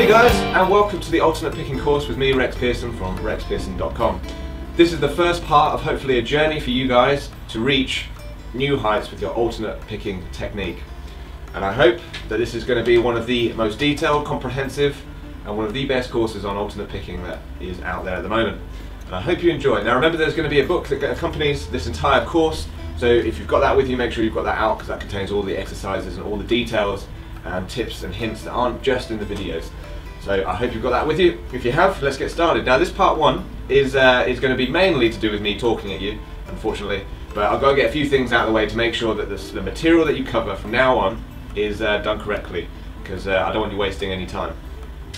Hey guys, and welcome to the alternate picking course with me, Rex Pearson from rexpearson.com. This is the first part of hopefully a journey for you guys to reach new heights with your alternate picking technique. And I hope that this is going to be one of the most detailed, comprehensive, and one of the best courses on alternate picking that is out there at the moment. And I hope you enjoy it. Now remember, there's going to be a book that accompanies this entire course, so if you've got that with you, make sure you've got that out, because that contains all the exercises and all the details and tips and hints that aren't just in the videos. So I hope you've got that with you. If you have, let's get started. Now this part one is going to be mainly to do with me talking at you, unfortunately, but I've got to get a few things out of the way to make sure that the material that you cover from now on is done correctly, because I don't want you wasting any time.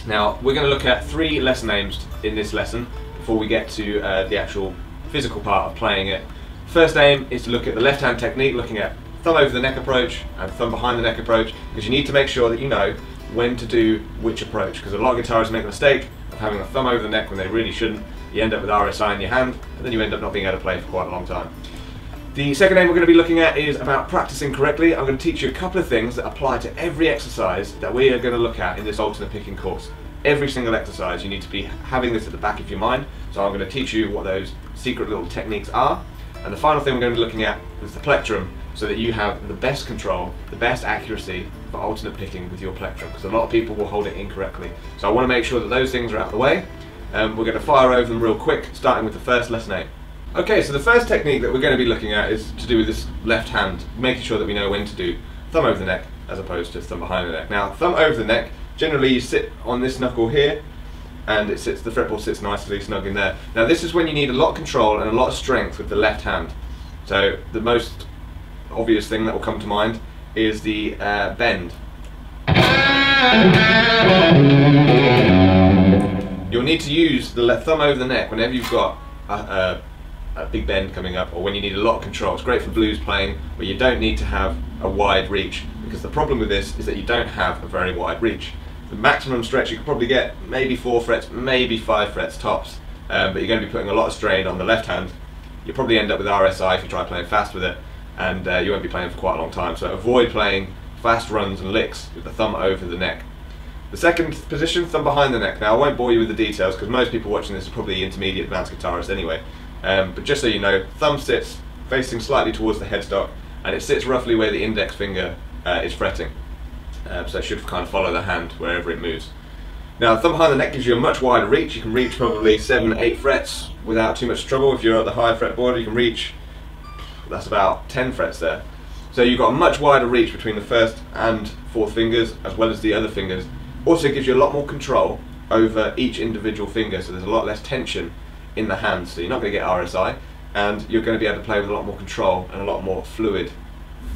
Now we're going to look at 3 lesson aims in this lesson before we get to the actual physical part of playing it. First aim is to look at the left hand technique, looking at thumb over the neck approach and thumb behind the neck approach, because you need to make sure that you know when to do which approach, because a lot of guitarists make a mistake of having a thumb over the neck when they really shouldn't. You end up with RSI in your hand, and then you end up not being able to play for quite a long time. The second aim we're going to be looking at is about practicing correctly. I'm going to teach you a couple of things that apply to every exercise that we are going to look at in this alternate picking course. Every single exercise you need to be having this at the back of your mind, so I'm going to teach you what those secret little techniques are. And the final thing we're going to be looking at is the plectrum, so that you have the best control, the best accuracy for alternate picking with your plectrum, because a lot of people will hold it incorrectly. So I want to make sure that those things are out of the way. We're going to fire over them real quick, starting with the first lesson aim. Okay, so the first technique that we're going to be looking at is to do with this left hand, making sure that we know when to do thumb over the neck as opposed to thumb behind the neck. Now, thumb over the neck, generally you sit on this knuckle here, and the fretboard sits nicely snug in there. Now this is when you need a lot of control and a lot of strength with the left hand. So the most obvious thing that will come to mind is the bend. You'll need to use the left thumb over the neck whenever you've got a big bend coming up, or when you need a lot of control. It's great for blues playing, but you don't need to have a wide reach, because the problem with this is that you don't have a very wide reach. The maximum stretch you could probably get maybe 4 frets, maybe 5 frets tops, but you're going to be putting a lot of strain on the left hand. You'll probably end up with RSI if you try playing fast with it, and you won't be playing for quite a long time. So avoid playing fast runs and licks with the thumb over the neck. The second position, thumb behind the neck. Now I won't bore you with the details, because most people watching this are probably intermediate advanced guitarists anyway, but just so you know, thumb sits facing slightly towards the headstock, and it sits roughly where the index finger is fretting. So it should kind of follow the hand wherever it moves. Now, thumb behind the neck gives you a much wider reach. You can reach probably 7, 8 frets without too much trouble. If you're at the higher fretboard, you can reach, that's about 10 frets there. So you've got a much wider reach between the first and fourth fingers, as well as the other fingers. Also gives you a lot more control over each individual finger, so there's a lot less tension in the hand, so you're not going to get RSI, and you're going to be able to play with a lot more control and a lot more fluid.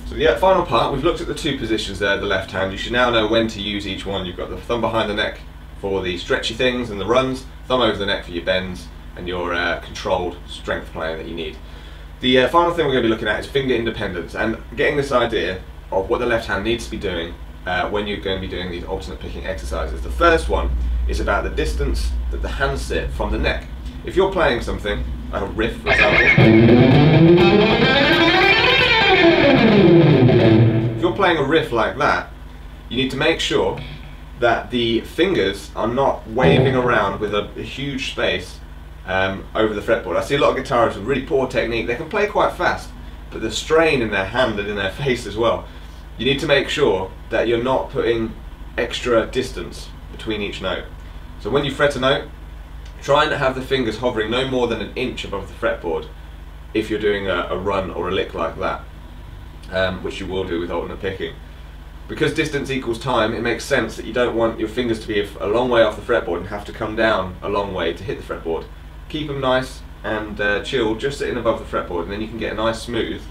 So the final part, we've looked at the 2 positions there, the left hand. You should now know when to use each one. You've got the thumb behind the neck for the stretchy things and the runs, thumb over the neck for your bends and your controlled strength playing that you need. The final thing we're going to be looking at is finger independence, and getting this idea of what the left hand needs to be doing when you're going to be doing these alternate picking exercises. The first one is about the distance that the hands sit from the neck. If you're playing something, a riff for example, if you're playing a riff like that, you need to make sure that the fingers are not waving around with a huge space over the fretboard. I see a lot of guitarists with really poor technique. They can play quite fast, but the strain in their hand and in their face as well. You need to make sure that you're not putting extra distance between each note. So when you fret a note, try and have the fingers hovering no more than 1 inch above the fretboard if you're doing a run or a lick like that, which you will do with alternate picking. Because distance equals time, it makes sense that you don't want your fingers to be a long way off the fretboard and have to come down a long way to hit the fretboard. Keep them nice and chill, just sitting above the fretboard, and then you can get a nice smooth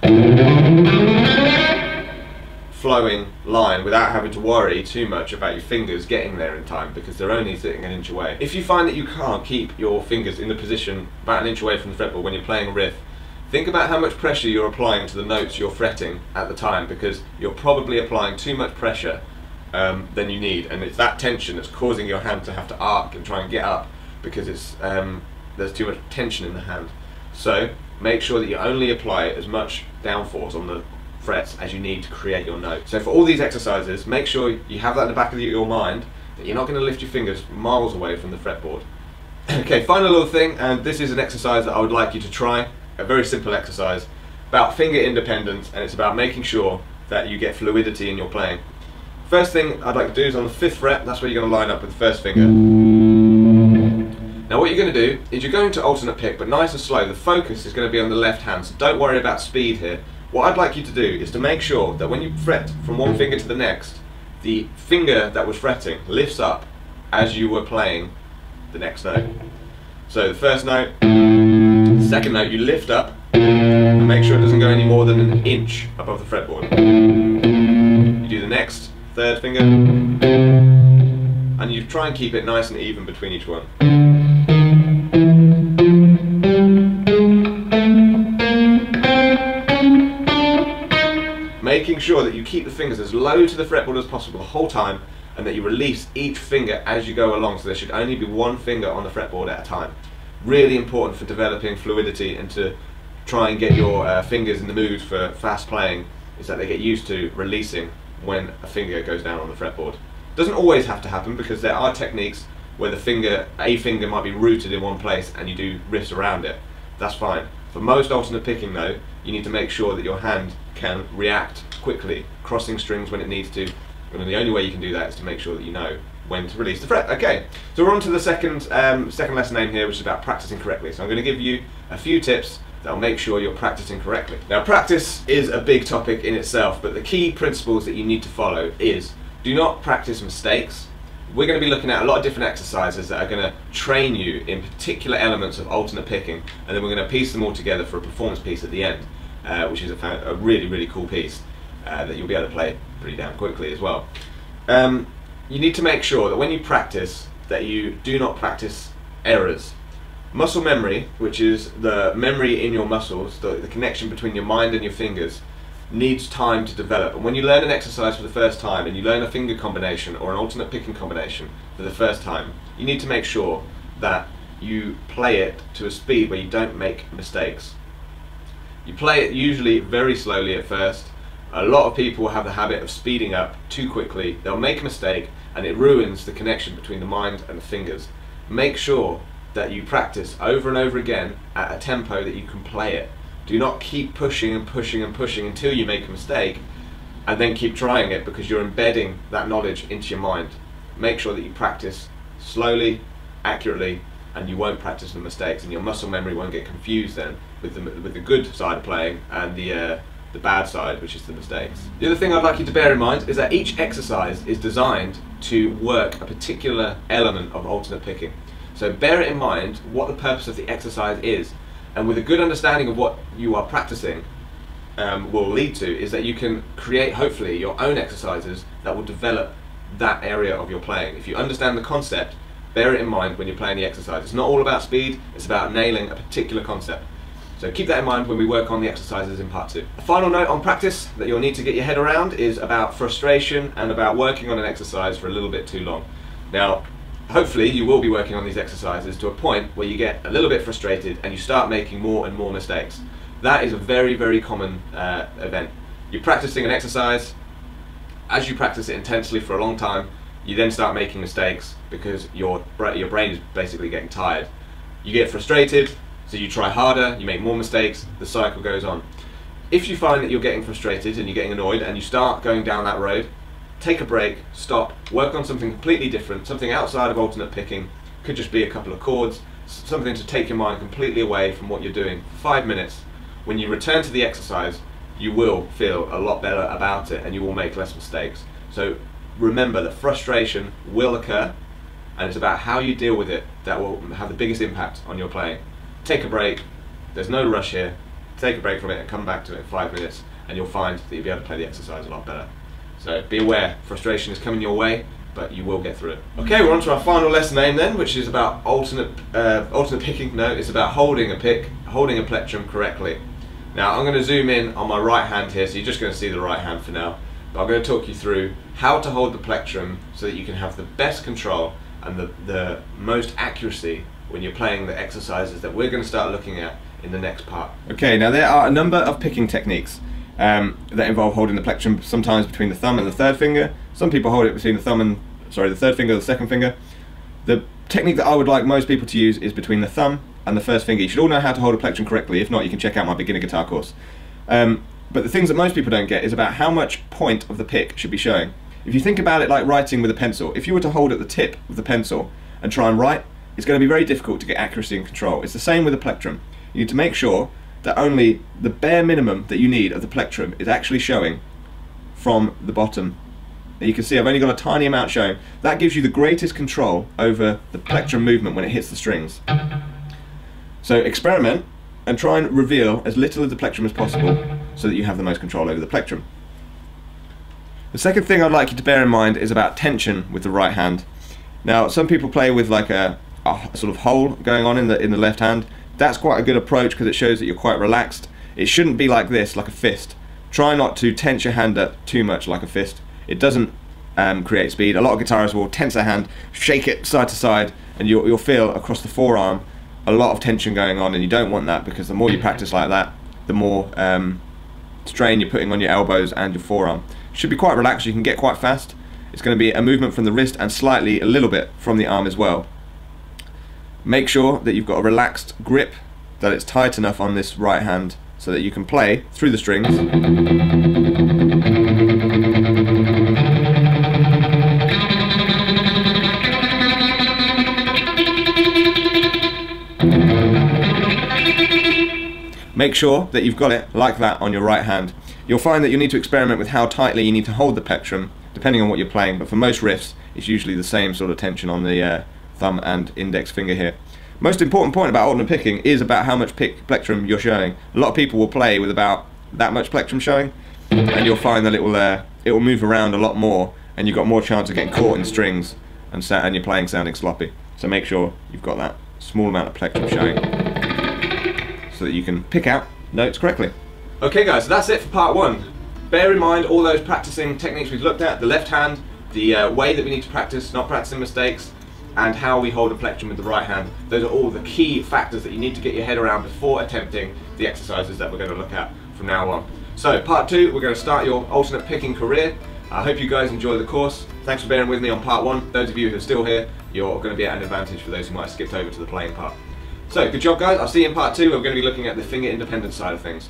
flowing line without having to worry too much about your fingers getting there in time, because they're only sitting 1 inch away. If you find that you can't keep your fingers in the position about 1 inch away from the fretboard when you're playing a riff, think about how much pressure you're applying to the notes you're fretting at the time, because you're probably applying too much pressure than you need, and it's that tension that's causing your hand to have to arc and try and get up, because it's there's too much tension in the hand. So make sure that you only apply as much downforce on the frets as you need to create your note. So for all these exercises, make sure you have that in the back of your mind, that you're not going to lift your fingers miles away from the fretboard. Okay, final little thing, and this is an exercise that I would like you to try, a very simple exercise about finger independence, and it's about making sure that you get fluidity in your playing. First thing I'd like to do is on the 5th fret, that's where you're going to line up with the first finger. Now what you're going to do is you're going to alternate pick, but nice and slow. The focus is going to be on the left hand, so don't worry about speed here. What I'd like you to do is to make sure that when you fret from one finger to the next, the finger that was fretting lifts up as you were playing the next note. So the first note, the second note, you lift up and make sure it doesn't go any more than an inch above the fretboard. You do the next, third finger, and you try and keep it nice and even between each one. Making sure that you keep the fingers as low to the fretboard as possible the whole time, and that you release each finger as you go along, so there should only be one finger on the fretboard at a time. Really important for developing fluidity and to try and get your fingers in the mood for fast playing, is that they get used to releasing when a finger goes down on the fretboard. Doesn't always have to happen, because there are techniques where a finger might be rooted in one place and you do riffs around it. That's fine. For most alternate picking though, you need to make sure that your hand can react quickly, crossing strings when it needs to, and the only way you can do that is to make sure that you know when to release the fret. Okay, so we're on to the second lesson name here, which is about practicing correctly. So I'm going to give you a few tips that will make sure you're practicing correctly. Now practice is a big topic in itself, but the key principles that you need to follow is: do not practice mistakes. We're going to be looking at a lot of different exercises that are going to train you in particular elements of alternate picking, and then we're going to piece them all together for a performance piece at the end, which is a really, really cool piece that you'll be able to play pretty damn quickly as well. You need to make sure that when you practice, that you do not practice errors. Muscle memory, which is the memory in your muscles, the connection between your mind and your fingers, needs time to develop. And when you learn an exercise for the first time, and you learn a finger combination or an alternate picking combination for the first time, you need to make sure that you play it to a speed where you don't make mistakes. You play it usually very slowly at first. A lot of people have the habit of speeding up too quickly. They'll make a mistake and it ruins the connection between the mind and the fingers. Make sure that you practice over and over again at a tempo that you can play it. Do not keep pushing and pushing and pushing until you make a mistake and then keep trying it, because you're embedding that knowledge into your mind. Make sure that you practice slowly, accurately, and you won't practice the mistakes, and your muscle memory won't get confused then with the good side of playing and the bad side, which is the mistakes. The other thing I'd like you to bear in mind is that each exercise is designed to work a particular element of alternate picking. So bear it in mind what the purpose of the exercise is, and with a good understanding of what you are practicing will lead to is that you can create, hopefully, your own exercises that will develop that area of your playing. If you understand the concept, bear it in mind when you're playing the exercise. It's not all about speed, it's about nailing a particular concept. So keep that in mind when we work on the exercises in part 2. A final note on practice that you'll need to get your head around is about frustration and about working on an exercise for a little bit too long. Now, hopefully you will be working on these exercises to a point where you get a little bit frustrated and you start making more and more mistakes. That is a very, very common event. You're practicing an exercise. As you practice it intensely for a long time, you then start making mistakes because your brain is basically getting tired. You get frustrated, so you try harder, you make more mistakes, the cycle goes on. If you find that you're getting frustrated and you're getting annoyed and you start going down that road, take a break, stop, work on something completely different, something outside of alternate picking. Could just be a couple of chords, something to take your mind completely away from what you're doing for 5 minutes. When you return to the exercise, you will feel a lot better about it and you will make less mistakes. So remember that frustration will occur, and it's about how you deal with it that will have the biggest impact on your playing. Take a break, there's no rush here, take a break from it and come back to it in 5 minutes, and you'll find that you'll be able to play the exercise a lot better. So be aware, frustration is coming your way, but you will get through it. Okay, we're on to our final lesson name then, which is about alternate picking. No, it's about holding a pick, holding a plectrum correctly. Now I'm going to zoom in on my right hand here, so you're just going to see the right hand for now, but I'm going to talk you through how to hold the plectrum so that you can have the best control and the most accuracy when you're playing the exercises that we're going to start looking at in the next part. Okay, now there are a number of picking techniques that involve holding the plectrum sometimes between the thumb and the third finger. Some people hold it between the thumb the third finger or the second finger. The technique that I would like most people to use is between the thumb and the first finger. You should all know how to hold a plectrum correctly. If not, you can check out my beginner guitar course. But the things that most people don't get is about how much point of the pick should be showing. If you think about it like writing with a pencil, if you were to hold at the tip of the pencil and try and write, it's going to be very difficult to get accuracy and control. It's the same with the plectrum. You need to make sure that only the bare minimum that you need of the plectrum is actually showing from the bottom. Now you can see I've only got a tiny amount showing. That gives you the greatest control over the plectrum movement when it hits the strings. So experiment and try and reveal as little of the plectrum as possible so that you have the most control over the plectrum. The second thing I'd like you to bear in mind is about tension with the right hand. Now some people play with like a sort of hole going on in the left hand. That's quite a good approach because it shows that you're quite relaxed. It shouldn't be like this, like a fist. Try not to tense your hand up too much like a fist. It doesn't create speed. A lot of guitarists will tense their hand, shake it side to side, and you'll feel across the forearm a lot of tension going on, and you don't want that because the more you practice like that, the more strain you're putting on your elbows and your forearm. It should be quite relaxed. You can get quite fast. It's going to be a movement from the wrist and slightly a little bit from the arm as well. Make sure that you've got a relaxed grip, that it's tight enough on this right hand so that you can play through the strings. Make sure that you've got it like that on your right hand. You'll find that you'll need to experiment with how tightly you need to hold the plectrum depending on what you're playing, but for most riffs it's usually the same sort of tension on the thumb and index finger here. Most important point about alternate picking is about how much plectrum you're showing. A lot of people will play with about that much plectrum showing, and you'll find that it will move around a lot more, and you've got more chance of getting caught in strings and you're playing sounding sloppy. So make sure you've got that small amount of plectrum showing so that you can pick out notes correctly. Okay guys, so that's it for part one. Bear in mind all those practicing techniques we've looked at, the left hand, the way that we need to practice, not practicing mistakes, and how we hold a plectrum with the right hand. Those are all the key factors that you need to get your head around before attempting the exercises that we're going to look at from now on. So part two, we're going to start your alternate picking career. I hope you guys enjoy the course. Thanks for bearing with me on part one. Those of you who are still here, you're going to be at an advantage for those who might have skipped over to the playing part. So good job guys, I'll see you in part two where we're going to be looking at the finger independent side of things.